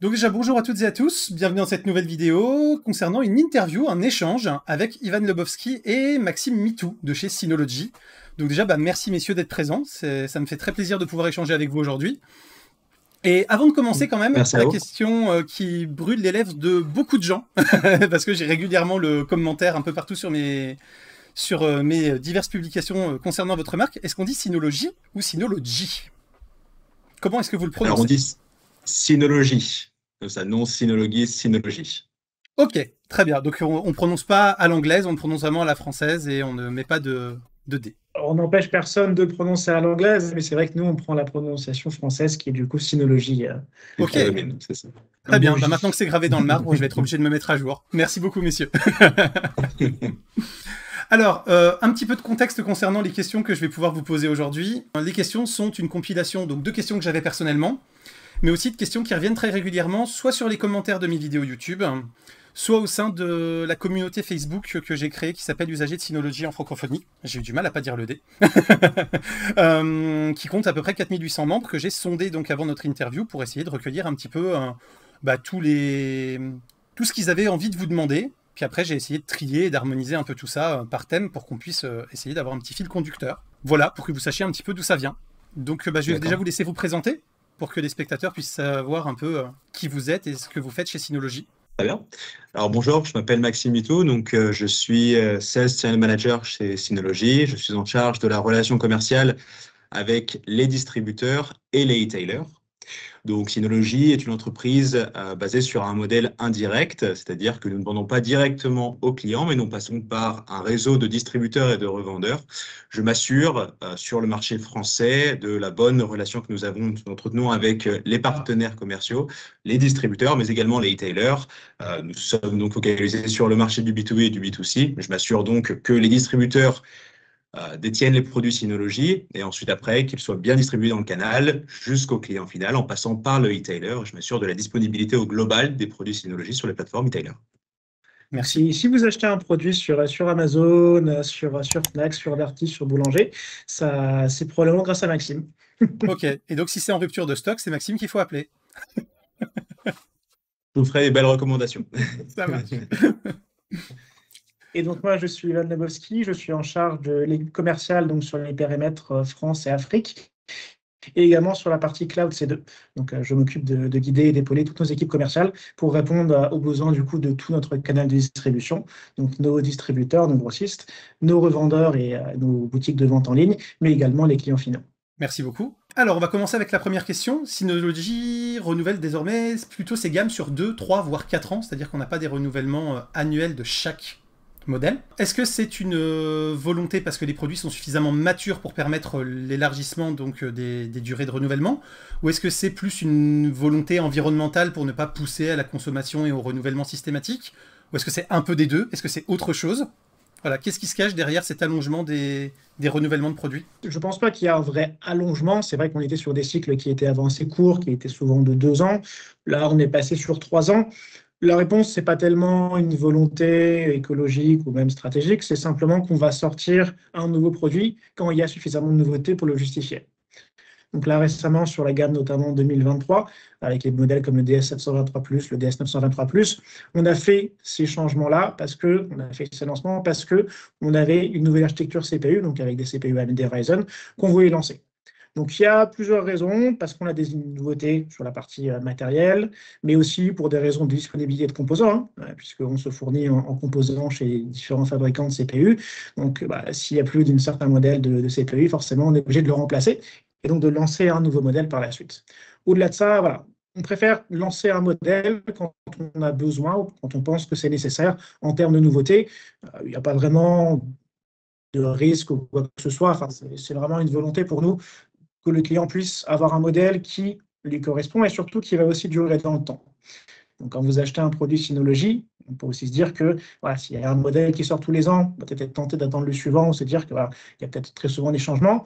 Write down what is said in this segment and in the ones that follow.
Donc déjà, bonjour à toutes et à tous, bienvenue dans cette nouvelle vidéo concernant une interview, un échange avec Ivan Lebowski et Maxime Mitou de chez Synology. Donc déjà, merci messieurs d'être présents, ça me fait très plaisir de pouvoir échanger avec vous aujourd'hui. Et avant de commencer quand même, Merci à la vous. question qui brûle les lèvres de beaucoup de gens, parce que j'ai régulièrement le commentaire un peu partout sur mes diverses publications concernant votre marque, est-ce qu'on dit Synology ou Synology? Comment est-ce que vous le Alors, on prononcez? dit synologie. Comme ça, non synologie, synologie. Ok, très bien. Donc on prononce pas à l'anglaise, on prononce vraiment à la française et on ne met pas de D. On n'empêche personne de prononcer à l'anglaise, mais c'est vrai que nous, on prend la prononciation française qui est du coup synologie. Qui Ok, prédomine, c'est ça. très Un bien. beau Maintenant que J. c'est gravé dans le marbre, je vais être obligé de me mettre à jour. Merci beaucoup, messieurs. Alors, un petit peu de contexte concernant les questions que je vais pouvoir vous poser aujourd'hui. Les questions sont une compilation donc de questions que j'avais personnellement, mais aussi de questions qui reviennent très régulièrement, soit sur les commentaires de mes vidéos YouTube, soit au sein de la communauté Facebook que j'ai créée qui s'appelle Usagers de Synology en francophonie. J'ai eu du mal à pas dire le D. Qui compte à peu près 4800 membres que j'ai sondé donc avant notre interview pour essayer de recueillir un petit peu tout ce qu'ils avaient envie de vous demander. Puis après, j'ai essayé de trier et d'harmoniser un peu tout ça par thème pour qu'on puisse essayer d'avoir un petit fil conducteur. Voilà, pour que vous sachiez un petit peu d'où ça vient. Donc je vais déjà D'accord. vous laisser vous présenter pour que les spectateurs puissent savoir un peu qui vous êtes et ce que vous faites chez Synology. Très bien. Alors, bonjour, je m'appelle Maxime Mitou. Donc, je suis Sales Channel Manager chez Synology. Je suis en charge de la relation commerciale avec les distributeurs et les e-tailers. Donc, Synology est une entreprise basée sur un modèle indirect, c'est-à-dire que nous ne vendons pas directement aux clients, mais nous passons par un réseau de distributeurs et de revendeurs. Je m'assure sur le marché français de la bonne relation que nous entretenons avec les partenaires commerciaux, les distributeurs, mais également les e-tailers. Nous sommes donc focalisés sur le marché du B2B et du B2C. Je m'assure donc que les distributeurs détiennent les produits Synology et ensuite après qu'ils soient bien distribués dans le canal jusqu'au client final en passant par le e-tailer. Je m'assure de la disponibilité au global des produits Synology sur les plateformes e-tailer. Donc, Merci. si vous achetez un produit sur Amazon, sur Fnac, sur Darty, sur Boulanger, ça, c'est probablement grâce à Maxime. Ok, et donc si c'est en rupture de stock, c'est Maxime qu'il faut appeler. Je vous ferai des belles recommandations. Ça marche. Et donc, moi, je suis Ivan Lebowski, je suis en charge de l'équipe commerciale donc, sur les périmètres France et Afrique, et également sur la partie cloud C2. Donc, je m'occupe de guider et d'épauler toutes nos équipes commerciales pour répondre aux besoins du coup de tout notre canal de distribution, donc nos distributeurs, nos grossistes, nos revendeurs et nos boutiques de vente en ligne, mais également les clients finaux. Merci beaucoup. Alors, on va commencer avec la première question. Synology renouvelle désormais plutôt ses gammes sur 2, 3, voire 4 ans, c'est-à-dire qu'on n'a pas des renouvellements annuels de chaque modèle. Est-ce que c'est une volonté parce que les produits sont suffisamment matures pour permettre l'élargissement donc des durées de renouvellement, ou est-ce que c'est plus une volonté environnementale pour ne pas pousser à la consommation et au renouvellement systématique, ou est-ce que c'est un peu des deux? Est-ce que c'est autre chose? Voilà, qu'est-ce qui se cache derrière cet allongement des renouvellements de produits? Je ne pense pas qu'il y a un vrai allongement. C'est vrai qu'on était sur des cycles qui étaient avant assez courts, qui étaient souvent de 2 ans. Là, on est passé sur 3 ans. La réponse, c'est pas tellement une volonté écologique ou même stratégique, c'est simplement qu'on va sortir un nouveau produit quand il y a suffisamment de nouveautés pour le justifier. Donc là, récemment, sur la gamme notamment 2023, avec les modèles comme le DS723+, le DS923+, on a fait ces changements-là on a fait ces lancements parce que on avait une nouvelle architecture CPU, donc avec des CPU AMD Ryzen, qu'on voulait lancer. Donc il y a plusieurs raisons, parce qu'on a des nouveautés sur la partie matérielle, mais aussi pour des raisons de disponibilité de composants, puisqu'on se fournit en composants chez différents fabricants de CPU. Donc s'il y a plus d'un certain modèle de CPU, forcément on est obligé de le remplacer et donc de lancer un nouveau modèle par la suite. Au-delà de ça, voilà, on préfère lancer un modèle quand on a besoin ou quand on pense que c'est nécessaire en termes de nouveautés. Il n'y a pas vraiment de risque ou quoi que ce soit. Enfin, c'est vraiment une volonté pour nous que le client puisse avoir un modèle qui lui correspond et surtout qui va aussi durer dans le temps. Donc, quand vous achetez un produit Synology, on peut aussi se dire que voilà, s'il y a un modèle qui sort tous les ans, peut-être être tenté d'attendre le suivant ou se dire qu'il y a peut-être très souvent des changements.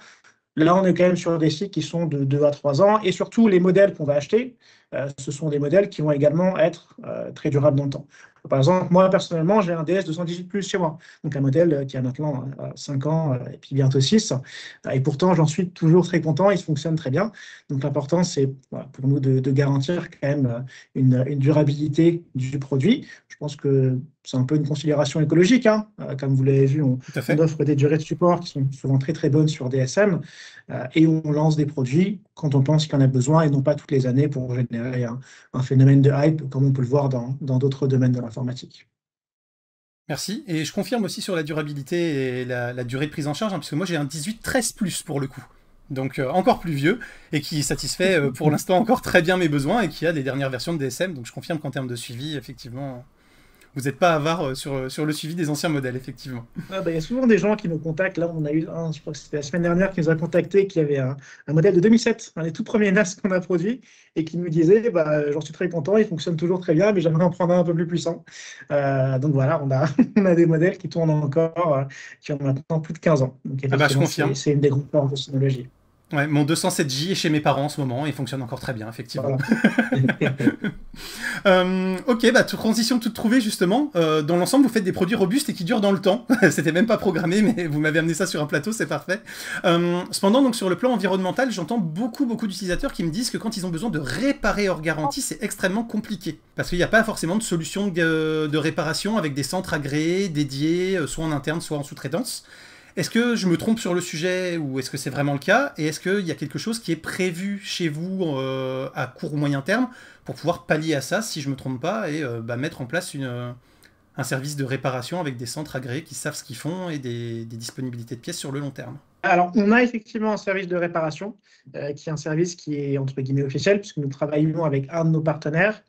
Là, on est quand même sur des cycles qui sont de 2 à 3 ans. Et surtout, les modèles qu'on va acheter, ce sont des modèles qui vont également être très durables dans le temps. Par exemple, moi, personnellement, j'ai un DS 218+ chez moi, donc un modèle qui a maintenant 5 ans et puis bientôt 6. Et pourtant, j'en suis toujours très content, il fonctionne très bien. Donc l'important, c'est voilà, pour nous de garantir quand même une durabilité du produit. Je pense que c'est un peu une considération écologique, hein. Comme vous l'avez vu, Tout à on fait. offre des durées de support qui sont souvent très très bonnes sur DSM et on lance des produits quand on pense qu'il y en a besoin et non pas toutes les années pour générer un phénomène de hype comme on peut le voir dans d'autres domaines de l'informatique. Merci. Et je confirme aussi sur la durabilité et la durée de prise en charge, hein, parce que moi j'ai un 18-13 pour le coup. Donc encore plus vieux, et qui satisfait pour l'instant encore très bien mes besoins, et qui a les dernières versions de DSM. Donc je confirme qu'en termes de suivi, effectivement, vous n'êtes pas avare sur le suivi des anciens modèles, effectivement. Ah bah, il y a souvent des gens qui nous contactent. Là, on a eu un, je crois que c'était la semaine dernière, qui nous a contacté, qui avait un modèle de 2007, un des tout premiers NAS qu'on a produit, et qui nous disait bah, j'en suis très content, il fonctionne toujours très bien, mais j'aimerais en prendre un peu plus puissant. Donc voilà, on a, on a des modèles qui tournent encore, qui ont maintenant plus de 15 ans. Donc Ah bah je effectivement, confirme. c'est une des grandes forces de technologie. Ouais, mon 207J est chez mes parents en ce moment, et fonctionne encore très bien, effectivement. Voilà. Ok, bah transition toute trouvée justement. Dans l'ensemble, vous faites des produits robustes et qui durent dans le temps. C'était même pas programmé, mais vous m'avez amené ça sur un plateau, c'est parfait. Cependant, donc sur le plan environnemental, j'entends beaucoup d'utilisateurs qui me disent que quand ils ont besoin de réparer hors garantie, c'est extrêmement compliqué. Parce qu'il n'y a pas forcément de solution de réparation avec des centres agréés, dédiés, soit en interne, soit en sous-traitance. Est-ce que je me trompe sur le sujet ou est-ce que c'est vraiment le cas? Et est-ce qu'il y a quelque chose qui est prévu chez vous à court ou moyen terme pour pouvoir pallier à ça, si je me trompe pas, et mettre en place un service de réparation avec des centres agréés qui savent ce qu'ils font et des disponibilités de pièces sur le long terme? Alors, on a effectivement un service de réparation, qui est un service qui est entre guillemets officiel, puisque nous travaillons avec un de nos partenaires,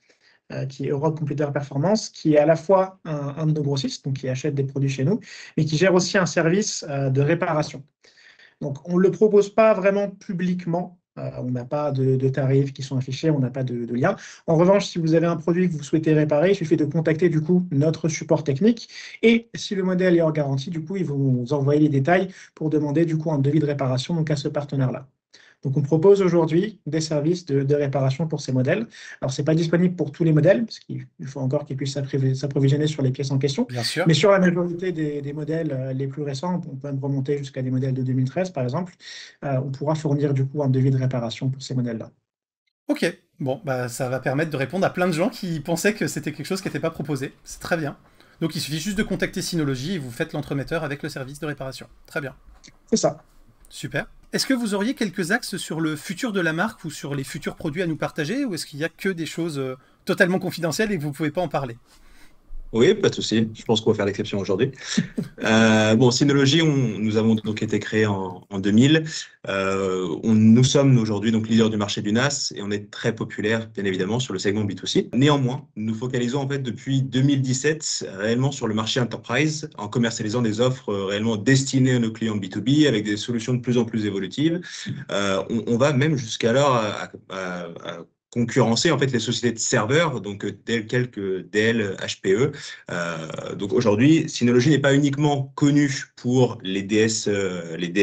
qui est Europe Computer Performance, qui est à la fois un de nos grossistes, donc qui achète des produits chez nous, mais qui gère aussi un service de réparation. Donc, on ne le propose pas vraiment publiquement. On n'a pas de tarifs qui sont affichés, on n'a pas de lien. En revanche, si vous avez un produit que vous souhaitez réparer, il suffit de contacter du coup notre support technique. Et si le modèle est hors garantie, du coup, ils vont vous envoyer les détails pour demander du coup un devis de réparation donc à ce partenaire-là. Donc, on propose aujourd'hui des services de réparation pour ces modèles. Alors, ce n'est pas disponible pour tous les modèles, parce qu'il faut encore qu'ils puissent s'approvisionner sur les pièces en question. Bien sûr. Mais sur la majorité des modèles les plus récents, on peut même remonter jusqu'à des modèles de 2013, par exemple, on pourra fournir du coup un devis de réparation pour ces modèles-là. Ok, bon, bah ça va permettre de répondre à plein de gens qui pensaient que c'était quelque chose qui n'était pas proposé. C'est très bien. Donc il suffit juste de contacter Synology et vous faites l'entremetteur avec le service de réparation. Très bien. C'est ça. Super. Est-ce que vous auriez quelques axes sur le futur de la marque ou sur les futurs produits à nous partager, ou est-ce qu'il n'y a que des choses totalement confidentielles et que vous ne pouvez pas en parler? Oui, pas de souci. Je pense qu'on va faire l'exception aujourd'hui. Synology, nous avons donc été créés en 2000. Nous sommes aujourd'hui donc leader du marché du NAS et on est très populaire, bien évidemment, sur le segment B2C. Néanmoins, nous focalisons en fait depuis 2017 réellement sur le marché enterprise en commercialisant des offres réellement destinées à nos clients B2B avec des solutions de plus en plus évolutives. On va même jusqu'alors à concurrencer en fait les sociétés de serveurs, donc telles que Dell, HPE. Donc aujourd'hui, Synology n'est pas uniquement connu pour les DS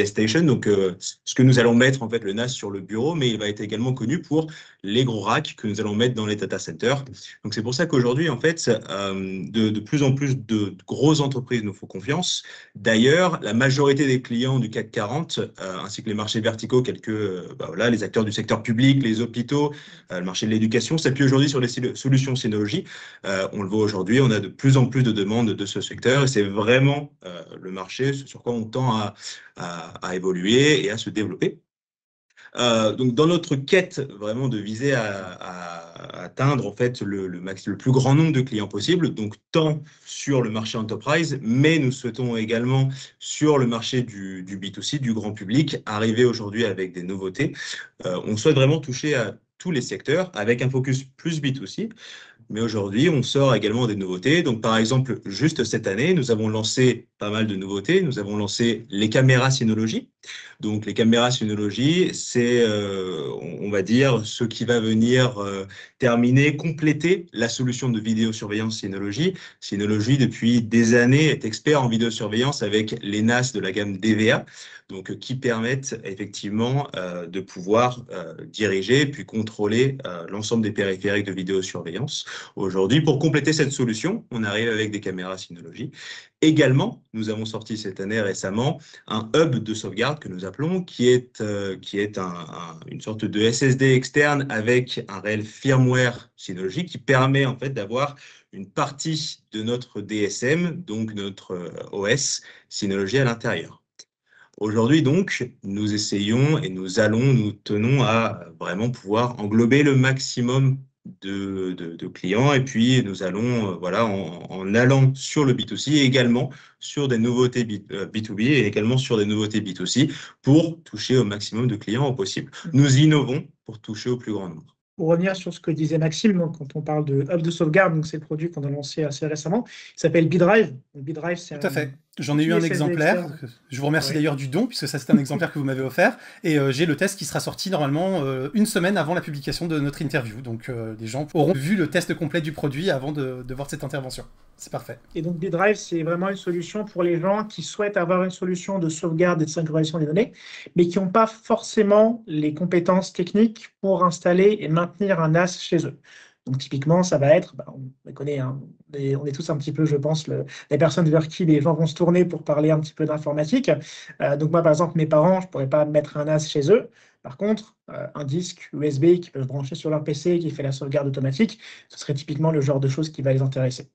Station, donc ce que nous allons mettre en fait le NAS sur le bureau, mais il va être également connu pour les gros racks que nous allons mettre dans les data centers. Donc c'est pour ça qu'aujourd'hui en fait, de plus en plus de grosses entreprises nous font confiance. D'ailleurs, la majorité des clients du CAC 40, ainsi que les marchés verticaux, les acteurs du secteur public, les hôpitaux, le marché de l'éducation s'appuie aujourd'hui sur les solutions Synology. On le voit aujourd'hui, on a de plus en plus de demandes de ce secteur et c'est vraiment le marché sur quoi on tend à évoluer et à se développer. Donc, dans notre quête vraiment de viser à atteindre en fait le plus grand nombre de clients possible, donc tant sur le marché enterprise, mais nous souhaitons également sur le marché du B2C, du grand public, arriver aujourd'hui avec des nouveautés. On souhaite vraiment toucher à tous les secteurs avec un focus plus B2C. Mais aujourd'hui, on sort également des nouveautés. Donc, par exemple, juste cette année, nous avons lancé pas mal de nouveautés. Nous avons lancé les caméras Synology. Donc, les caméras Synology, c'est, on va dire, ce qui va venir terminer, compléter la solution de vidéosurveillance Synology. Synology, depuis des années, est expert en vidéosurveillance avec les NAS de la gamme DVA, donc qui permettent effectivement de pouvoir diriger puis contrôler l'ensemble des périphériques de vidéosurveillance. Aujourd'hui, pour compléter cette solution, on arrive avec des caméras Synology. Également, nous avons sorti cette année récemment un hub de sauvegarde que nous appelons, qui est une sorte de SSD externe avec un réel firmware Synology qui permet en fait d'avoir une partie de notre DSM, donc notre OS Synology à l'intérieur. Aujourd'hui, donc, nous essayons et nous tenons à vraiment pouvoir englober le maximum de clients. Et puis, nous allons, voilà, en allant sur le B2C et également sur des nouveautés B2B et également sur des nouveautés B2C pour toucher au maximum de clients au possible. Nous innovons pour toucher au plus grand nombre. Pour revenir sur ce que disait Maxime, donc, quand on parle de hub de sauvegarde, c'est le produit qu'on a lancé assez récemment, il s'appelle BitDrive. BitDrive, c'est tout à fait. J'en ai eu un exemplaire. Je vous remercie d'ailleurs du don, puisque ça c'est un exemplaire que vous m'avez offert. Et j'ai le test qui sera sorti normalement une semaine avant la publication de notre interview. Donc les gens auront vu le test complet du produit avant de voir cette intervention. C'est parfait. Et donc BitDrive, c'est vraiment une solution pour les gens qui souhaitent avoir une solution de sauvegarde et de synchronisation des données, mais qui n'ont pas forcément les compétences techniques pour installer et maintenir un NAS chez eux. Donc typiquement, ça va être, on les connaît, hein, on est tous un petit peu, je pense, les personnes vers qui les gens vont se tourner pour parler un petit peu d'informatique. Donc moi, par exemple, mes parents, je ne pourrais pas mettre un NAS chez eux. Par contre, un disque USB qui peuvent brancher sur leur PC, qui fait la sauvegarde automatique, ce serait typiquement le genre de choses qui va les intéresser.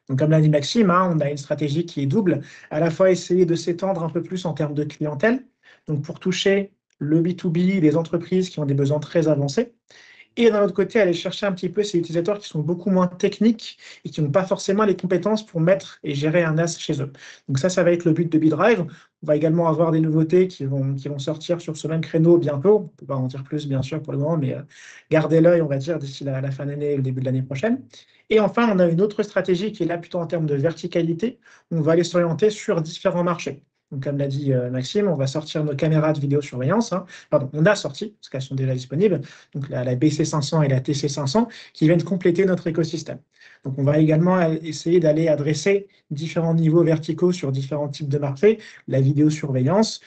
Donc, comme l'a dit Maxime, on a une stratégie qui est double, à la fois essayer de s'étendre un peu plus en termes de clientèle, donc pour toucher le B2B, les entreprises qui ont des besoins très avancés, et d'un autre côté, aller chercher un petit peu ces utilisateurs qui sont beaucoup moins techniques et qui n'ont pas forcément les compétences pour mettre et gérer un NAS chez eux. Donc ça va être le but de BitDrive. On va également avoir des nouveautés qui vont sortir sur ce même créneau bientôt. On ne peut pas en dire plus, bien sûr, pour le moment, mais gardez l'œil, on va dire, d'ici la fin d'année et le début de l'année prochaine. Et enfin, on a une autre stratégie qui est là plutôt en termes de verticalité. On va aller s'orienter sur différents marchés. Donc, comme l'a dit Maxime, on va sortir nos caméras de vidéosurveillance. Pardon, on a sorti, parce qu'elles sont déjà disponibles, donc la BC500 et la TC500, qui viennent compléter notre écosystème. Donc, on va également essayer d'aller adresser différents niveaux verticaux sur différents types de marchés, la vidéosurveillance,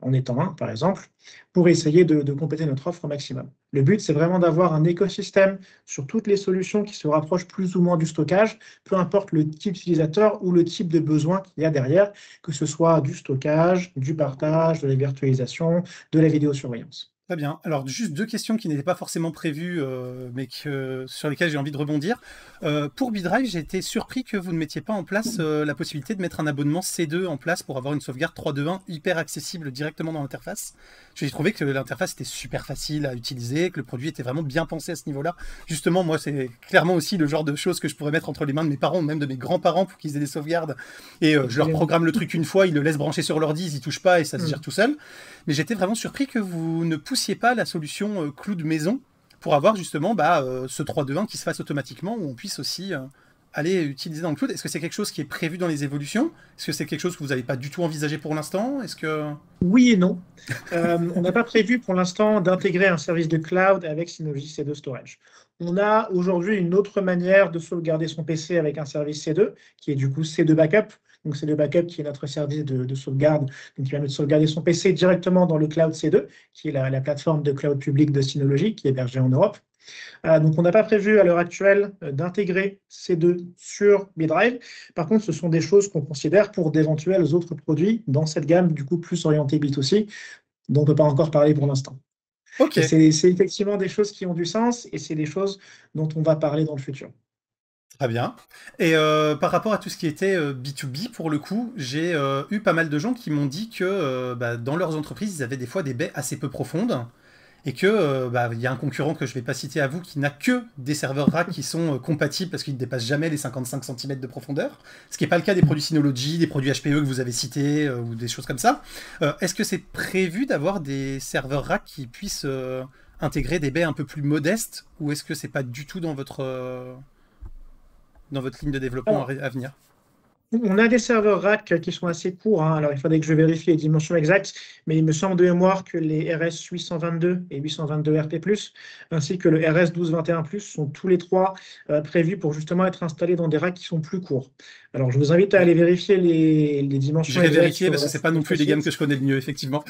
en étant un, par exemple, pour essayer de compléter notre offre au maximum. Le but, c'est vraiment d'avoir un écosystème sur toutes les solutions qui se rapprochent plus ou moins du stockage, peu importe le type d'utilisateur ou le type de besoin qu'il y a derrière, que ce soit du stockage, du partage, de la virtualisation, de la vidéosurveillance. Très bien. Alors, juste deux questions qui n'étaient pas forcément prévues, mais sur lesquelles j'ai envie de rebondir. Pour BitDrive, j'ai été surpris que vous ne mettiez pas en place la possibilité de mettre un abonnement C2 en place pour avoir une sauvegarde 3.2.1 hyper accessible directement dans l'interface. J'ai trouvé que l'interface était super facile à utiliser, que le produit était vraiment bien pensé à ce niveau-là. Justement, moi, c'est clairement aussi le genre de choses que je pourrais mettre entre les mains de mes parents ou même de mes grands-parents pour qu'ils aient des sauvegardes. Et je leur programme le truc une fois, ils le laissent brancher sur l'ordi, ils n'y touchent pas et ça se gère tout seul. Mais j'étais vraiment surpris que vous ne poussiez pas la solution cloud maison pour avoir justement ce 3.2.1 qui se fasse automatiquement, où on puisse aussi aller utiliser dans le cloud. Est-ce que c'est quelque chose qui est prévu dans les évolutions? Est-ce que c'est quelque chose que vous n'avez pas du tout envisagé pour l'instant? Oui et non. On n'a pas prévu pour l'instant d'intégrer un service de cloud avec Synology C2 Storage. On a aujourd'hui une autre manière de sauvegarder son PC avec un service C2, qui est du coup C2 Backup. Donc, c'est le backup qui est notre service de sauvegarde, donc qui permet de sauvegarder son PC directement dans le cloud C2, qui est la plateforme de cloud public de Synology, qui est hébergée en Europe. Donc, on n'a pas prévu à l'heure actuelle d'intégrer C2 sur BitDrive. Par contre, ce sont des choses qu'on considère pour d'éventuels autres produits dans cette gamme, du coup, plus orientée B2C, dont on ne peut pas encore parler pour l'instant. Okay. C'est effectivement des choses qui ont du sens et c'est des choses dont on va parler dans le futur. Très bien. Et par rapport à tout ce qui était B2B, pour le coup, j'ai eu pas mal de gens qui m'ont dit que dans leurs entreprises, ils avaient des fois des baies assez peu profondes et que y a un concurrent que je ne vais pas citer à vous qui n'a que des serveurs rack qui sont compatibles parce qu'ils ne dépassent jamais les 55 cm de profondeur, ce qui n'est pas le cas des produits Synology, des produits HPE que vous avez cités ou des choses comme ça. Est-ce que c'est prévu d'avoir des serveurs rack qui puissent intégrer des baies un peu plus modestes ou est-ce que c'est pas du tout dans votre ligne de développement à venir? On a des serveurs rack qui sont assez courts, hein. Alors, il faudrait que je vérifie les dimensions exactes, mais il me semble de mémoire que les RS 822 et 822 RP+, ainsi que le RS 1221+, sont tous les trois prévus pour justement être installés dans des racks qui sont plus courts. Alors, je vous invite à aller vérifier les dimensions J'irai exactes vérifier parce que sur c'est pas non plus les site. gammes que je connais le mieux, effectivement.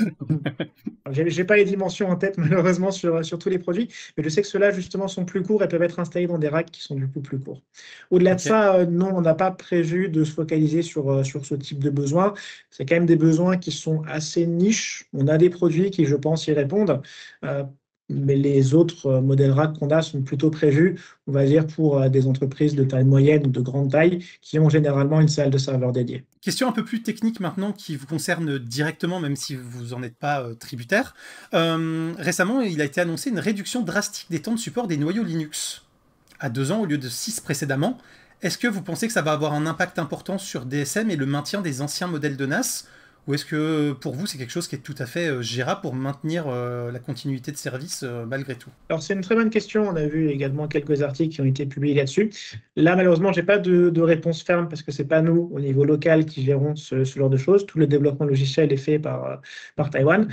J'ai pas les dimensions en tête, malheureusement, sur tous les produits, mais je sais que ceux-là, justement, sont plus courts et peuvent être installés dans des racks qui sont du coup plus courts. Au-delà de Ok. ça, non, on n'a pas prévu de se focaliser sur ce type de besoins. C'est quand même des besoins qui sont assez niches. On a des produits qui, je pense, y répondent. Euh, mais les autres modèles rack qu'on a sont plutôt prévus, on va dire, pour des entreprises de taille moyenne ou de grande taille qui ont généralement une salle de serveur dédiée. Question un peu plus technique maintenant qui vous concerne directement, même si vous n'en êtes pas tributaire. Récemment, il a été annoncé une réduction drastique des temps de support des noyaux Linux à 2 ans au lieu de 6 précédemment. Est-ce que vous pensez que ça va avoir un impact important sur DSM et le maintien des anciens modèles de NAS? Ou est-ce que pour vous, c'est quelque chose qui est tout à fait gérable pour maintenir la continuité de service malgré tout? Alors, c'est une très bonne question. On a vu également quelques articles qui ont été publiés là-dessus. Là, malheureusement, je n'ai pas de réponse ferme parce que ce n'est pas nous, au niveau local, qui gérons ce genre de choses. Tout le développement logiciel est fait par Taïwan.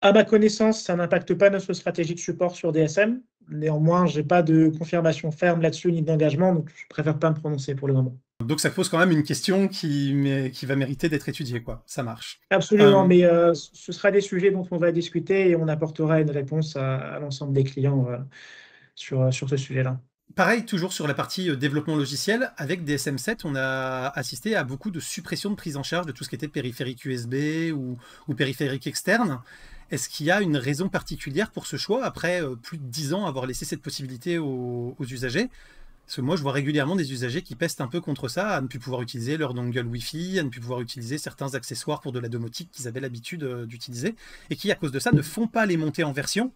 À ma connaissance, ça n'impacte pas notre stratégie de support sur DSM. Néanmoins, je n'ai pas de confirmation ferme là-dessus ni d'engagement, donc je préfère pas me prononcer pour le moment. Donc ça pose quand même une question qui va mériter d'être étudiée, quoi. Ça marche. Absolument, mais ce sera des sujets dont on va discuter et on apportera une réponse à l'ensemble des clients sur ce sujet-là. Pareil, toujours sur la partie développement logiciel, avec DSM7, on a assisté à beaucoup de suppression de prise en charge de tout ce qui était périphérique USB ou périphérique externe. Est-ce qu'il y a une raison particulière pour ce choix, après plus de 10 ans avoir laissé cette possibilité aux usagers? Parce que moi, je vois régulièrement des usagers qui pestent un peu contre ça, à ne plus pouvoir utiliser leur dongle Wi-Fi, à ne plus pouvoir utiliser certains accessoires pour de la domotique qu'ils avaient l'habitude d'utiliser, et qui, à cause de ça, ne font pas les montées en version,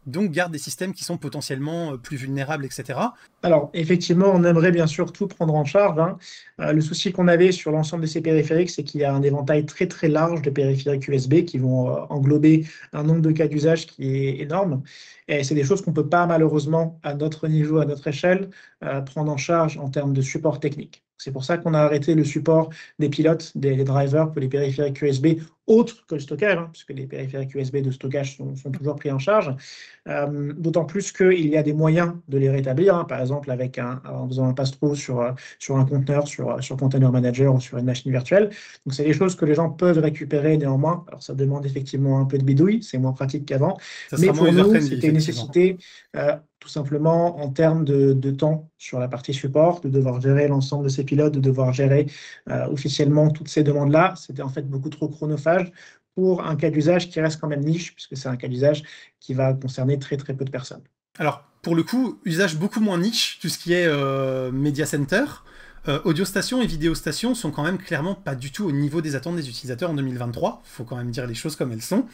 donc gardent des systèmes qui sont potentiellement plus vulnérables, etc. Alors, effectivement, on aimerait bien sûr tout prendre en charge, hein. Le souci qu'on avait sur l'ensemble de ces périphériques, c'est qu'il y a un éventail très très large de périphériques USB qui vont englober un nombre de cas d'usage qui est énorme. Et c'est des choses qu'on ne peut pas malheureusement, à notre niveau, à notre échelle, prendre en charge en termes de support technique. C'est pour ça qu'on a arrêté le support des pilotes, des drivers pour les périphériques USB autres que le stockage, hein, puisque les périphériques USB de stockage sont toujours pris en charge. D'autant plus qu'il y a des moyens de les rétablir, hein, par exemple en faisant un pass-through sur un conteneur, sur Container Manager ou sur une machine virtuelle. Donc, c'est des choses que les gens peuvent récupérer néanmoins. Alors, ça demande effectivement un peu de bidouille, c'est moins pratique qu'avant. Mais pour nous, c'était une nécessité, tout simplement en termes de temps sur la partie support, de devoir gérer l'ensemble de ces pilotes, de devoir gérer officiellement toutes ces demandes-là. C'était en fait beaucoup trop chronophage pour un cas d'usage qui reste quand même niche, puisque c'est un cas d'usage qui va concerner très très peu de personnes. Alors, pour le coup, usage beaucoup moins niche, tout ce qui est Media Center. Audio station et vidéo station sont quand même clairement pas du tout au niveau des attentes des utilisateurs en 2023. Il faut quand même dire les choses comme elles sont.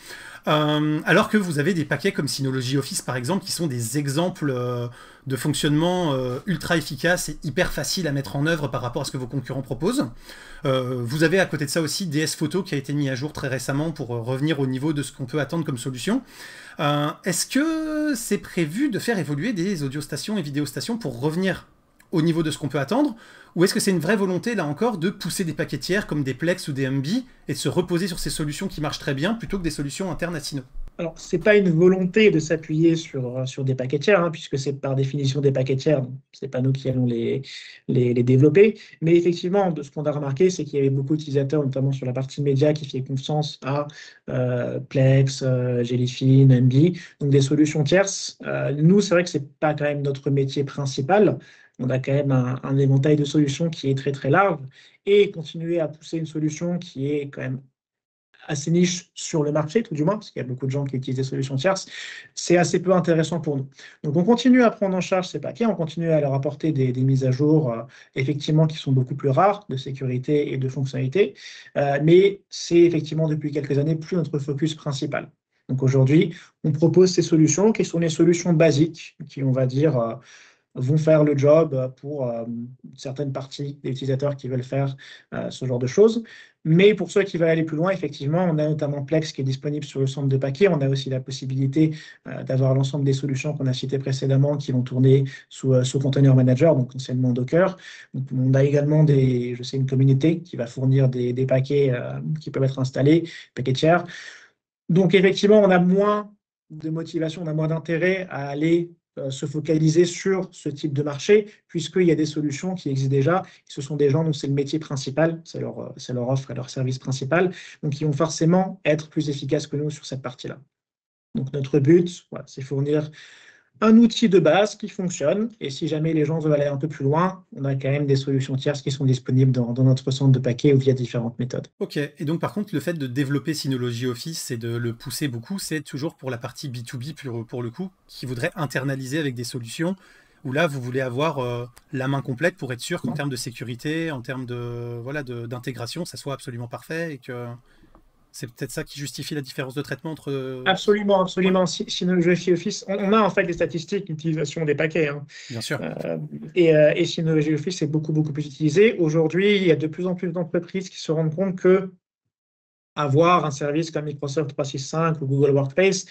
Alors que vous avez des paquets comme Synology Office par exemple, qui sont des exemples de fonctionnement ultra efficaces et hyper faciles à mettre en œuvre par rapport à ce que vos concurrents proposent. Vous avez à côté de ça aussi DS Photo qui a été mis à jour très récemment pour revenir au niveau de ce qu'on peut attendre comme solution. Est-ce que c'est prévu de faire évoluer des audiostations et vidéostations pour revenir au niveau de ce qu'on peut attendre, ou est-ce que c'est une vraie volonté, là encore, de pousser des paquets tiers comme des Plex ou des MB et de se reposer sur ces solutions qui marchent très bien plutôt que des solutions internes à Sino? Alors, ce n'est pas une volonté de s'appuyer sur des paquets tiers, hein, puisque c'est par définition des paquets tiers, ce n'est pas nous qui allons les développer. Mais effectivement, de ce qu'on a remarqué, c'est qu'il y avait beaucoup d'utilisateurs, notamment sur la partie média, qui fait confiance à Plex, Jellyfin, MB, donc des solutions tierces. Nous, c'est vrai que ce n'est pas quand même notre métier principal. On a quand même un éventail de solutions qui est très très large, et continuer à pousser une solution qui est quand même assez niche sur le marché, tout du moins, parce qu'il y a beaucoup de gens qui utilisent des solutions tierces, c'est assez peu intéressant pour nous. Donc, on continue à prendre en charge ces paquets, on continue à leur apporter des mises à jour, effectivement, qui sont beaucoup plus rares, de sécurité et de fonctionnalité, mais c'est effectivement, depuis quelques années, plus notre focus principal. Donc, aujourd'hui, on propose ces solutions qui sont les solutions basiques, qui, on va dire, vont faire le job pour une certaine partie des utilisateurs qui veulent faire ce genre de choses. Mais pour ceux qui veulent aller plus loin, effectivement, on a notamment Plex qui est disponible sur le centre de paquets. On a aussi la possibilité d'avoir l'ensemble des solutions qu'on a citées précédemment qui vont tourner sous Container Manager, donc anciennement Docker. Donc, on a également une communauté qui va fournir des paquets qui peuvent être installés, paquets tiers. Donc, effectivement, on a moins de motivation, on a moins d'intérêt à aller se focaliser sur ce type de marché, puisqu'il y a des solutions qui existent déjà. Ce sont des gens dont c'est le métier principal, c'est leur offre et leur service principal, donc ils vont forcément être plus efficaces que nous sur cette partie-là. Donc notre but, voilà, c'est fournir un outil de base qui fonctionne, et si jamais les gens veulent aller un peu plus loin, on a quand même des solutions tierces qui sont disponibles dans notre centre de paquets ou via différentes méthodes. Ok, et donc par contre, le fait de développer Synology Office et de le pousser beaucoup, c'est toujours pour la partie B2B pour le coup, qui voudrait internaliser avec des solutions, où là, vous voulez avoir la main complète pour être sûr qu'en termes de sécurité, en termes d'intégration, ça soit absolument parfait et que... C'est peut-être ça qui justifie la différence de traitement entre... Absolument, absolument. Synology Office, on a en fait des statistiques d'utilisation des paquets. Hein. Bien sûr. Et Synology Office est beaucoup, beaucoup plus utilisé. Aujourd'hui, il y a de plus en plus d'entreprises qui se rendent compte que avoir un service comme Microsoft 365 ou Google Workspace,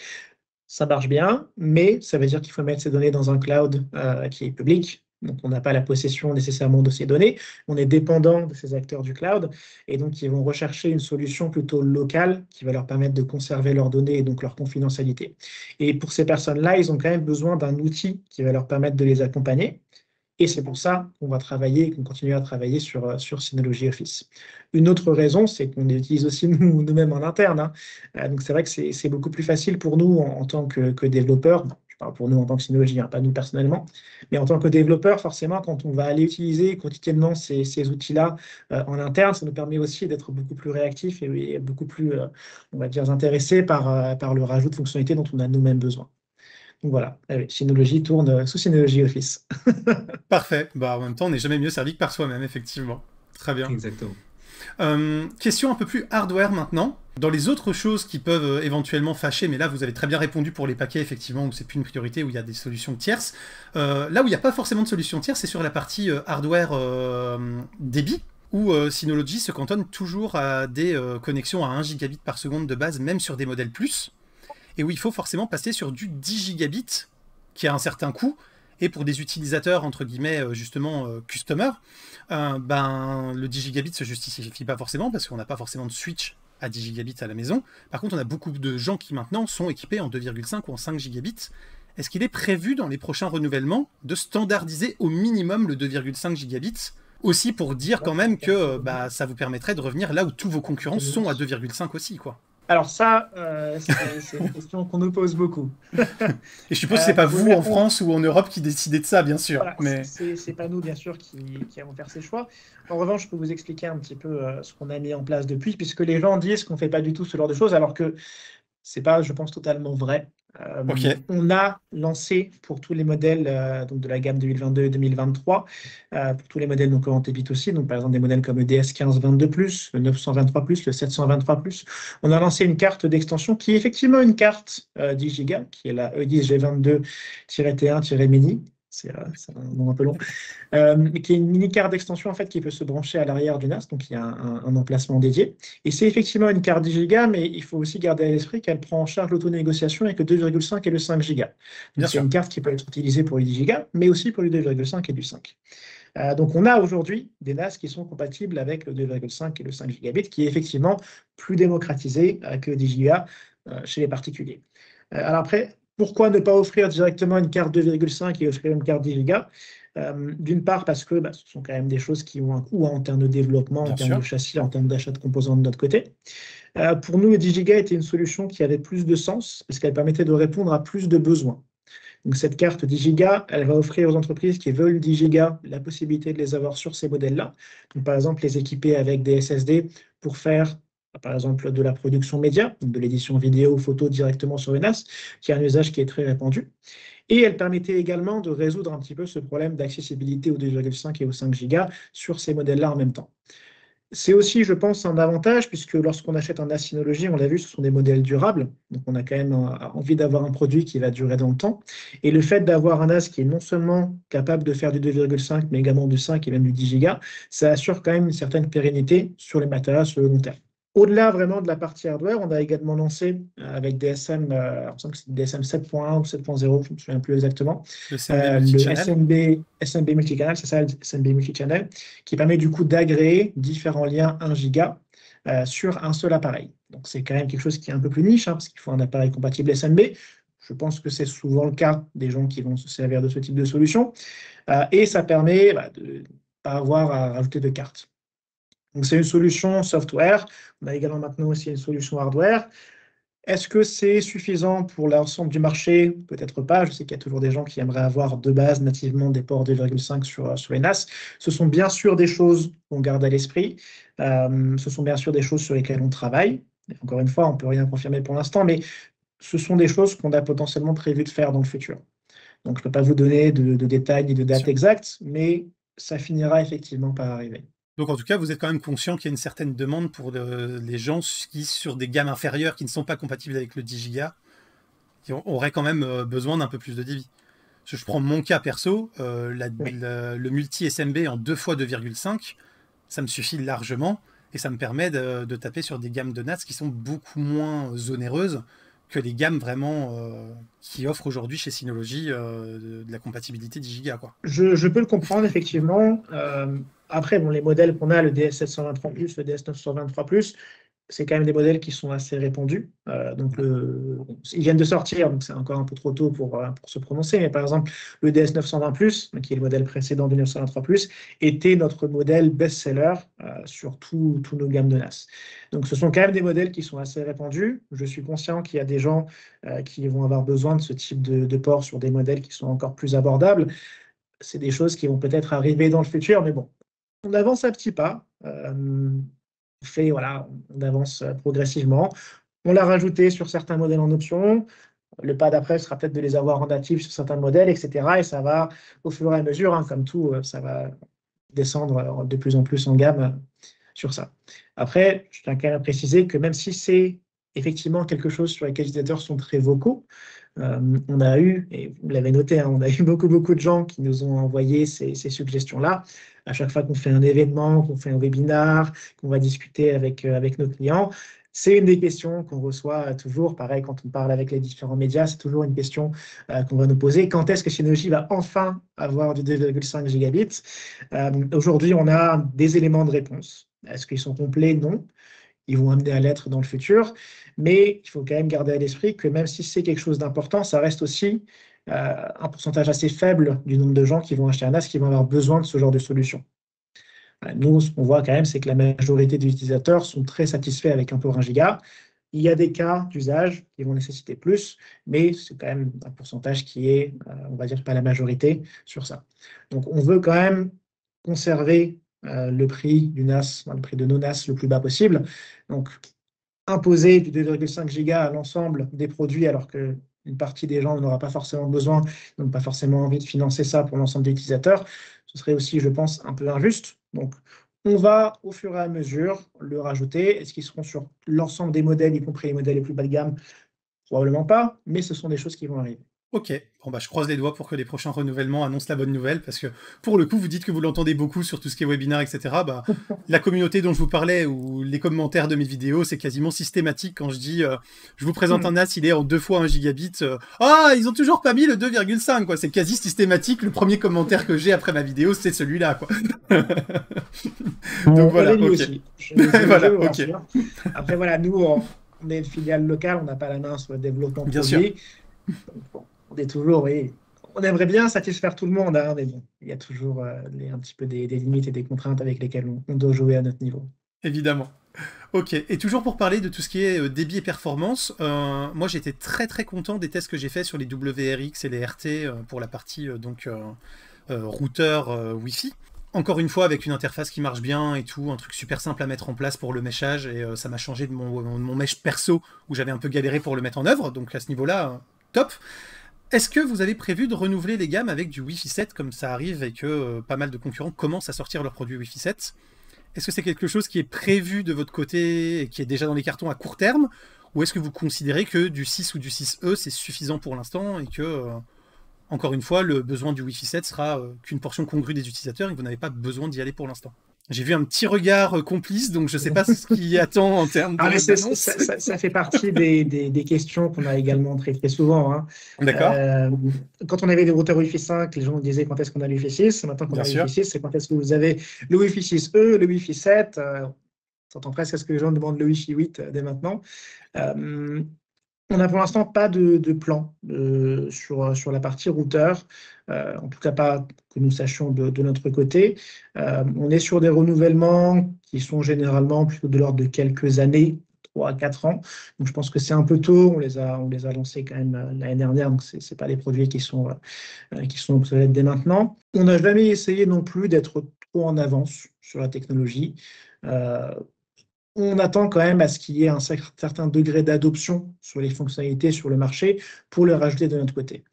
ça marche bien, mais ça veut dire qu'il faut mettre ces données dans un cloud qui est public. Donc, on n'a pas la possession nécessairement de ces données. On est dépendant de ces acteurs du cloud. Et donc, ils vont rechercher une solution plutôt locale qui va leur permettre de conserver leurs données et donc leur confidentialité. Et pour ces personnes-là, ils ont quand même besoin d'un outil qui va leur permettre de les accompagner. Et c'est pour ça qu'on va travailler, qu'on continue à travailler sur Synology Office. Une autre raison, c'est qu'on utilise aussi nous-mêmes en interne. Hein. Donc, c'est vrai que c'est beaucoup plus facile pour nous en tant que développeurs. Je parle pour nous en tant que Synology, hein, pas nous personnellement. Mais en tant que développeur, forcément, quand on va aller utiliser quotidiennement ces outils-là en interne, ça nous permet aussi d'être beaucoup plus réactifs et beaucoup plus, on va dire, intéressés par le rajout de fonctionnalités dont on a nous-mêmes besoin. Donc voilà, Synology tourne sous Synology Office. Parfait. Bah, en même temps, on n'est jamais mieux servi que par soi-même, effectivement. Très bien. Exactement. Question un peu plus hardware maintenant. Dans les autres choses qui peuvent éventuellement fâcher, mais là vous avez très bien répondu pour les paquets, effectivement, où c'est plus une priorité, où il y a des solutions tierces. Là où il n'y a pas forcément de solutions tierces, c'est sur la partie hardware débit, où Synology se cantonne toujours à des connexions à 1 gigabit par seconde de base, même sur des modèles plus, et où il faut forcément passer sur du 10 gigabits, qui a un certain coût, et pour des utilisateurs, entre guillemets, justement, customer, le 10 gigabits ne se justifie pas forcément, parce qu'on n'a pas forcément de switch à 10 gigabits à la maison. Par contre, on a beaucoup de gens qui maintenant sont équipés en 2,5 ou en 5 gigabits. Est-ce qu'il est prévu dans les prochains renouvellements de standardiser au minimum le 2,5 gigabits, aussi pour dire quand même que ça vous permettrait de revenir là où tous vos concurrents sont à 2,5 aussi, quoi. Alors ça, c'est une question qu'on nous pose beaucoup. Et je suppose que ce n'est pas vous en France ou en Europe qui décidez de ça, bien sûr. Voilà, mais... c'est pas nous, bien sûr, qui avons fait ces choix. En revanche, je peux vous expliquer un petit peu ce qu'on a mis en place depuis, puisque les gens disent qu'on ne fait pas du tout ce genre de choses, alors que ce n'est pas, je pense, totalement vrai. Okay. On a lancé pour tous les modèles donc de la gamme 2022 et 2023, pour tous les modèles donc en débit aussi, donc par exemple des modèles comme le DS1522+, le 923+, le 723+, on a lancé une carte d'extension qui est effectivement une carte 10 Go, qui est la E10G22-T1-mini. C'est un nom un peu long, qui est une mini carte d'extension en fait qui peut se brancher à l'arrière du NAS, donc il y a un emplacement dédié. Et c'est effectivement une carte 10 Go, mais il faut aussi garder à l'esprit qu'elle prend en charge l'autonégociation avec le 2,5 et le 5 Go. Donc c'est une carte qui peut être utilisée pour les 10 Go, mais aussi pour les 2,5 et du 5. Donc on a aujourd'hui des NAS qui sont compatibles avec le 2,5 et le 5 gigabits, qui est effectivement plus démocratisé que 10 Go chez les particuliers. Alors après, pourquoi ne pas offrir directement une carte 2,5 et offrir une carte 10 Go? D'une part parce que ce sont quand même des choses qui ont un coût en termes de développement, en termes de châssis, en termes d'achat de composants de notre côté. Pour nous, le 10 Go était une solution qui avait plus de sens parce qu'elle permettait de répondre à plus de besoins. Donc cette carte 10 Go, elle va offrir aux entreprises qui veulent 10 Go la possibilité de les avoir sur ces modèles-là. Donc par exemple, les équiper avec des SSD pour faire par exemple de la production média, de l'édition vidéo ou photo directement sur une NAS, qui est un usage qui est très répandu. Et elle permettait également de résoudre un petit peu ce problème d'accessibilité aux 2,5 et aux 5 Go sur ces modèles-là en même temps. C'est aussi, je pense, un avantage, puisque lorsqu'on achète un NAS Synology, on l'a vu, ce sont des modèles durables. Donc, on a quand même envie d'avoir un produit qui va durer dans le temps. Et le fait d'avoir un NAS qui est non seulement capable de faire du 2,5, mais également du 5 et même du 10 Go, ça assure quand même une certaine pérennité sur les matériaux sur le long terme. Au-delà vraiment de la partie hardware, on a également lancé avec DSM, il me semble que c'est DSM 7.1 ou 7.0, je ne me souviens plus exactement, Le SMB le multichannel. SMB multicanal, c'est ça, le SMB multichannel, qui permet du coup d'agréer différents liens 1 giga sur un seul appareil. Donc c'est quand même quelque chose qui est un peu plus niche, hein, parce qu'il faut un appareil compatible SMB. Je pense que c'est souvent le cas des gens qui vont se servir de ce type de solution. Et ça permet de ne pas avoir à rajouter de cartes. Donc c'est une solution software. On a également maintenant aussi une solution hardware. Est-ce que c'est suffisant pour l'ensemble du marché? Peut-être pas. Je sais qu'il y a toujours des gens qui aimeraient avoir de base nativement des ports 2,5 sur les NAS. Ce sont bien sûr des choses qu'on garde à l'esprit. Ce sont bien sûr des choses sur lesquelles on travaille. Et encore une fois, on ne peut rien confirmer pour l'instant, mais ce sont des choses qu'on a potentiellement prévu de faire dans le futur. Donc, je ne peux pas vous donner de détails ni de dates exactes, mais ça finira effectivement par arriver. Donc en tout cas, vous êtes quand même conscient qu'il y a une certaine demande pour les gens qui, sur des gammes inférieures qui ne sont pas compatibles avec le 10 Go, qui auraient quand même besoin d'un peu plus de débit. Je prends mon cas perso, le multi SMB en 2 fois 2,5, ça me suffit largement et ça me permet de taper sur des gammes de NAS qui sont beaucoup moins onéreuses que les gammes vraiment qui offrent aujourd'hui chez Synology de la compatibilité 10 Go, quoi. Je peux le comprendre, effectivement. Après, bon, les modèles qu'on a, le DS723+, le DS923+, c'est quand même des modèles qui sont assez répandus. Donc ils viennent de sortir, donc c'est encore un peu trop tôt pour se prononcer. Mais par exemple, le DS920+, qui est le modèle précédent du 923+, était notre modèle best-seller sur tous nos gammes de NAS. Donc ce sont quand même des modèles qui sont assez répandus. Je suis conscient qu'il y a des gens qui vont avoir besoin de ce type de port sur des modèles qui sont encore plus abordables. C'est des choses qui vont peut-être arriver dans le futur, mais bon, on avance à petits pas. On avance progressivement. On l'a rajouté sur certains modèles en option. Le pas d'après sera peut-être de les avoir en natif sur certains modèles, etc. Et ça va, au fur et à mesure, hein, comme tout, ça va descendre de plus en plus en gamme sur ça. Après, je tiens quand même à préciser que même si c'est effectivement quelque chose sur lequel les utilisateurs sont très vocaux, on a eu, et vous l'avez noté, hein, on a eu beaucoup de gens qui nous ont envoyé ces suggestions-là. À chaque fois qu'on fait un événement, qu'on fait un webinar, qu'on va discuter avec nos clients, c'est une des questions qu'on reçoit toujours. Pareil, quand on parle avec les différents médias, c'est toujours une question qu'on va nous poser. Quand est-ce que Synology va enfin avoir du 2,5 gigabits? Aujourd'hui, on a des éléments de réponse. Est-ce qu'ils sont complets? Non. Ils vont amener à l'être dans le futur. Mais il faut quand même garder à l'esprit que même si c'est quelque chose d'important, ça reste aussi un pourcentage assez faible du nombre de gens qui vont acheter un NAS qui vont avoir besoin de ce genre de solution. Nous, ce qu'on voit quand même, c'est que la majorité des utilisateurs sont très satisfaits avec un port 1 giga. Il y a des cas d'usage qui vont nécessiter plus, mais c'est quand même un pourcentage qui est, on va dire, pas la majorité sur ça. Donc, on veut quand même conserver le prix du NAS, le prix de nos NAS le plus bas possible. Donc, imposer du 2,5 giga à l'ensemble des produits alors qu'une partie des gens n'aura pas forcément besoin, n'ont pas forcément envie de financer ça pour l'ensemble des utilisateurs, ce serait aussi, je pense, un peu injuste. Donc, on va, au fur et à mesure, le rajouter. Est-ce qu'ils seront sur l'ensemble des modèles, y compris les modèles les plus bas de gamme? Probablement pas, mais ce sont des choses qui vont arriver. Ok, bon bah je croise les doigts pour que les prochains renouvellements annoncent la bonne nouvelle, parce que pour le coup, vous dites que vous l'entendez beaucoup sur tout ce qui est webinaire, etc. Bah, la communauté dont je vous parlais, ou les commentaires de mes vidéos, c'est quasiment systématique quand je dis je vous présente un NAS, il est en 2 fois 1 gigabit. Ah, ils ont toujours pas mis le 2,5, quoi. C'est quasi systématique. Le premier commentaire que j'ai après ma vidéo, c'est celui-là, quoi. Donc voilà, ok. Aussi. Voilà, ok. Après, voilà, nous, on est une filiale locale, on n'a pas la main sur le développement Bien produit. Sûr. Donc, bon, on est toujours, oui, on aimerait bien satisfaire tout le monde, hein, mais bon, il y a toujours un petit peu des limites et des contraintes avec lesquelles on doit jouer à notre niveau. Évidemment. Ok, et toujours pour parler de tout ce qui est débit et performance, moi j'étais très content des tests que j'ai fait sur les WRX et les RT pour la partie routeur Wi-Fi. Encore une fois, avec une interface qui marche bien et tout, un truc super simple à mettre en place pour le meshage, et ça m'a changé de mon mesh perso où j'avais un peu galéré pour le mettre en œuvre, donc à ce niveau-là, top. Est-ce que vous avez prévu de renouveler les gammes avec du Wi-Fi 7 comme ça arrive et que pas mal de concurrents commencent à sortir leurs produits Wi-Fi 7? Est-ce que c'est quelque chose qui est prévu de votre côté et qui est déjà dans les cartons à court terme, ou est-ce que vous considérez que du 6 ou du 6E, c'est suffisant pour l'instant et que, encore une fois, le besoin du Wi-Fi 7 sera qu'une portion congrue des utilisateurs et que vous n'avez pas besoin d'y aller pour l'instant? J'ai vu un petit regard complice, donc je ne sais pas ce qui attend en termes d'annonce. Ça fait partie des questions qu'on a également traitées souvent. Hein. D'accord. Quand on avait des routeurs Wi-Fi 5, les gens disaient quand est-ce qu'on a le Wi-Fi 6. Maintenant qu'on a le Wi-Fi 6, c'est quand est-ce que vous avez le Wi-Fi 6E, le Wi-Fi 7. On s'entend presque à ce que les gens demandent le Wi-Fi 8 dès maintenant. On n'a pour l'instant pas de plan sur la partie routeur, en tout cas pas que nous sachions de notre côté. On est sur des renouvellements qui sont généralement plutôt de l'ordre de quelques années, 3 à 4 ans. Donc je pense que c'est un peu tôt, on les a lancés quand même l'année dernière, donc ce n'est pas des produits qui sont obsolètes dès maintenant. On n'a jamais essayé non plus d'être trop en avance sur la technologie. On attend quand même à ce qu'il y ait un certain degré d'adoption sur les fonctionnalités sur le marché pour les rajouter de notre côté.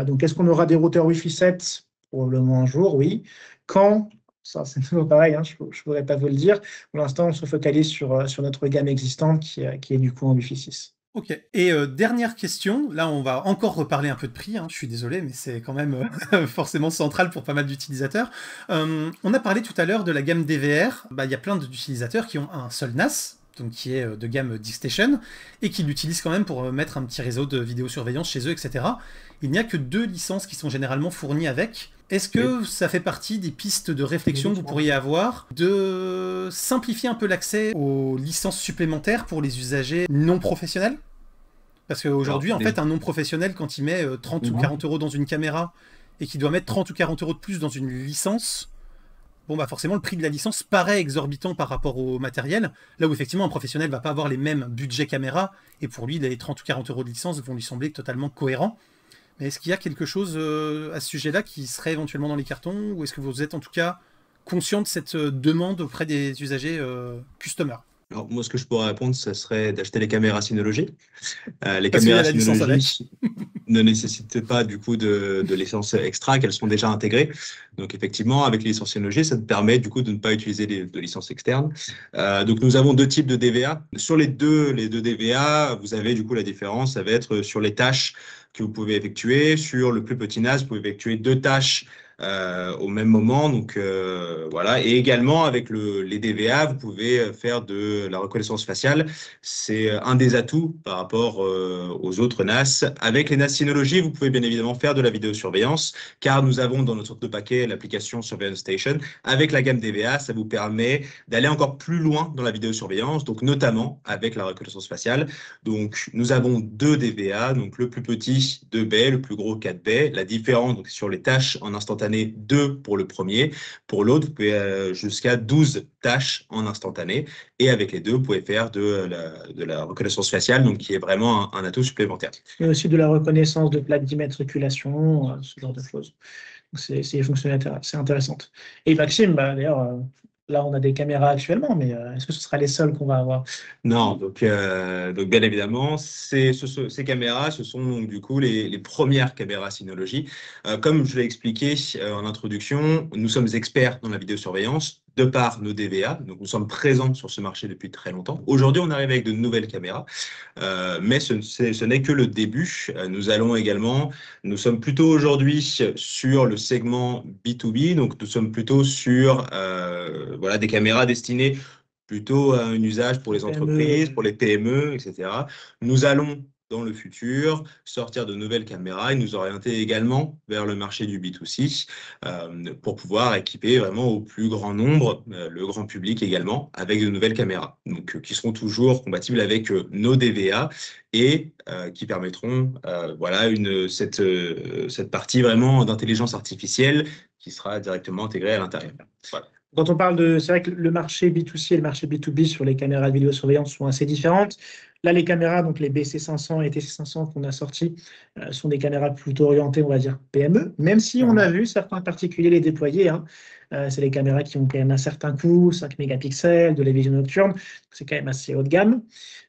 Donc, est-ce qu'on aura des routeurs Wi-Fi 7? Probablement un jour, oui. Quand? Ça, c'est toujours pareil, hein, je ne pourrais pas vous le dire. Pour l'instant, on se focalise sur notre gamme existante qui est du coup en Wi-Fi 6. Ok. Et dernière question, là on va encore reparler un peu de prix, hein. Je suis désolé, mais c'est quand même forcément central pour pas mal d'utilisateurs. On a parlé tout à l'heure de la gamme DVR. Il y a plein d'utilisateurs qui ont un seul NAS, donc qui est de gamme DiskStation, et qui l'utilisent quand même pour mettre un petit réseau de vidéosurveillance chez eux, etc. Il n'y a que 2 licences qui sont généralement fournies avec. Est-ce que ça fait partie des pistes de réflexion que vous pourriez avoir de simplifier un peu l'accès aux licences supplémentaires pour les usagers non professionnels? Parce qu'aujourd'hui, en fait, un non professionnel, quand il met 30 ou 40 euros dans une caméra et qu'il doit mettre 30 ou 40 euros de plus dans une licence, bon, forcément, le prix de la licence paraît exorbitant par rapport au matériel. Là où, effectivement, un professionnel va pas avoir les mêmes budgets caméra et pour lui, les 30 ou 40 euros de licence vont lui sembler totalement cohérents. Mais est-ce qu'il y a quelque chose à ce sujet-là qui serait éventuellement dans les cartons, ou est-ce que vous êtes en tout cas conscient de cette demande auprès des usagers customers? Alors, moi, ce que je pourrais répondre, ce serait d'acheter les caméras Synology. Les Parce qu'il y a caméras la licence Synology ne nécessitent pas du coup de licence extra, qu'elles sont déjà intégrées. Donc, effectivement, avec les licences Synology, ça te permet du coup de ne pas utiliser de licences externes. Donc, nous avons 2 types de DVA. Sur les deux DVA, vous avez du coup la différence, ça va être sur les tâches que vous pouvez effectuer. Sur le plus petit NAS, vous pouvez effectuer 2 tâches au même moment. Donc voilà. Et également avec les DVA, vous pouvez faire de la reconnaissance faciale. C'est un des atouts par rapport aux autres NAS. Avec les NAS Synology, vous pouvez bien évidemment faire de la vidéosurveillance, car nous avons dans notre paquet l'application Surveillance Station. Avec la gamme DVA, ça vous permet d'aller encore plus loin dans la vidéosurveillance, donc notamment avec la reconnaissance faciale. Donc nous avons 2 DVA, donc le plus petit 2 baies, le plus gros 4 baies. La différence donc, sur les tâches en instantané, 2 pour le premier. Pour l'autre, vous pouvez jusqu'à 12 tâches en instantané. Et avec les 2, vous pouvez faire de la reconnaissance faciale, donc qui est vraiment un atout supplémentaire. Mais aussi de la reconnaissance de plaques d'immatriculation, ce genre de choses. C'est des fonctionnalités assez intéressantes. Et Maxime, d'ailleurs, là, on a des caméras actuellement, mais est-ce que ce sera les seules qu'on va avoir? Non, donc bien évidemment, ces caméras, ce sont donc, du coup les premières caméras Synology. Comme je l'ai expliqué en introduction, nous sommes experts dans la vidéosurveillance de par nos DVA, donc nous sommes présents sur ce marché depuis très longtemps. Aujourd'hui, on arrive avec de nouvelles caméras, mais ce n'est que le début. Nous sommes plutôt aujourd'hui sur le segment B2B, donc nous sommes plutôt sur des caméras destinées plutôt à un usage pour les entreprises, pour les PME, etc. Nous allons, dans le futur, sortir de nouvelles caméras et nous orienter également vers le marché du B2C pour pouvoir équiper vraiment au plus grand nombre, le grand public également, avec de nouvelles caméras, donc qui seront toujours compatibles avec nos DVA et qui permettront cette partie vraiment d'intelligence artificielle qui sera directement intégrée à l'intérieur. Voilà. Quand on parle c'est vrai que le marché B2C et le marché B2B sur les caméras de vidéosurveillance sont assez différentes. Là, les caméras, donc les BC500 et TC500 qu'on a sortis, sont des caméras plutôt orientées, on va dire, PME, même si on a vu certains particuliers les déployer. Hein. C'est les caméras qui ont quand même un certain coût, 5 mégapixels, de la vision nocturne, c'est quand même assez haut de gamme.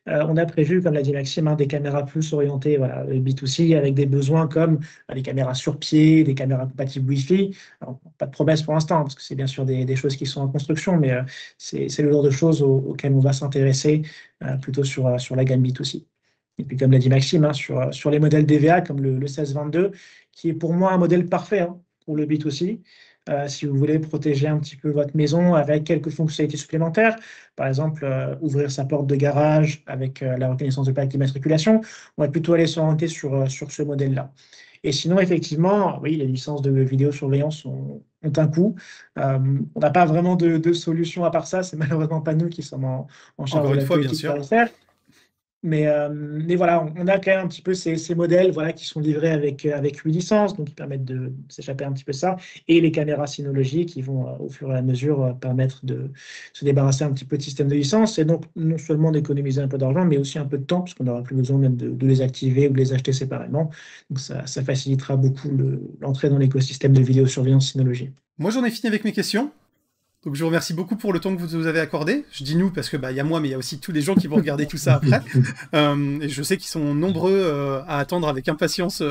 On a prévu, comme l'a dit Maxime, hein, des caméras plus orientées voilà, B2C avec des besoins comme des caméras sur pied, des caméras compatibles Wi-Fi. Alors, pas de promesse pour l'instant, parce que c'est bien sûr des choses qui sont en construction, mais c'est le genre de choses auxquelles on va s'intéresser plutôt sur la gamme B2C. Et puis, comme l'a dit Maxime, hein, sur les modèles DVA comme le 1622, qui est pour moi un modèle parfait hein, pour le B2C. Si vous voulez protéger un petit peu votre maison avec quelques fonctionnalités supplémentaires, par exemple ouvrir sa porte de garage avec la reconnaissance de plaque d'immatriculation, on va plutôt aller s'orienter sur ce modèle-là. Et sinon, effectivement, oui, les licences de vidéosurveillance ont un coût. On n'a pas vraiment de solution à part ça. C'est malheureusement pas nous qui sommes en charge de la politique tarifaire. Mais voilà, on a quand même un petit peu ces modèles voilà, qui sont livrés avec 8 licences, donc qui permettent de s'échapper un petit peu de ça, et les caméras Synology qui vont au fur et à mesure permettre de se débarrasser un petit peu de système de licence, et donc non seulement d'économiser un peu d'argent, mais aussi un peu de temps, puisqu'on n'aura plus besoin même de les activer ou de les acheter séparément. Donc ça facilitera beaucoup l'entrée dans l'écosystème de vidéosurveillance Synology. Moi j'en ai fini avec mes questions. Donc je vous remercie beaucoup pour le temps que vous nous avez accordé. Je dis nous parce que y a moi, mais il y a aussi tous les gens qui vont regarder tout ça après. Et je sais qu'ils sont nombreux à attendre avec impatience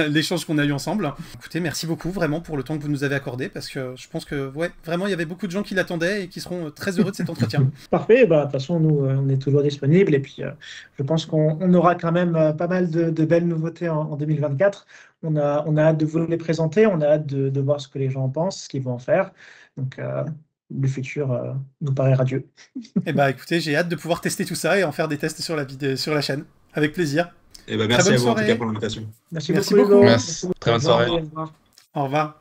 l'échange qu'on a eu ensemble. Écoutez, merci beaucoup vraiment pour le temps que vous nous avez accordé, parce que je pense que ouais, vraiment il y avait beaucoup de gens qui l'attendaient et qui seront très heureux de cet entretien. Parfait, de toute façon nous on est toujours disponibles, et puis je pense qu'on aura quand même pas mal de belles nouveautés en 2024. On a hâte de vous les présenter, on a hâte de voir ce que les gens pensent, ce qu'ils vont en faire. Donc le futur nous paraît radieux. Eh ben écoutez, j'ai hâte de pouvoir tester tout ça et en faire des tests sur la chaîne. Avec plaisir. Eh ben merci à vous en tout cas pour l'invitation. Merci beaucoup. Merci. Très bonne soirée. Au revoir.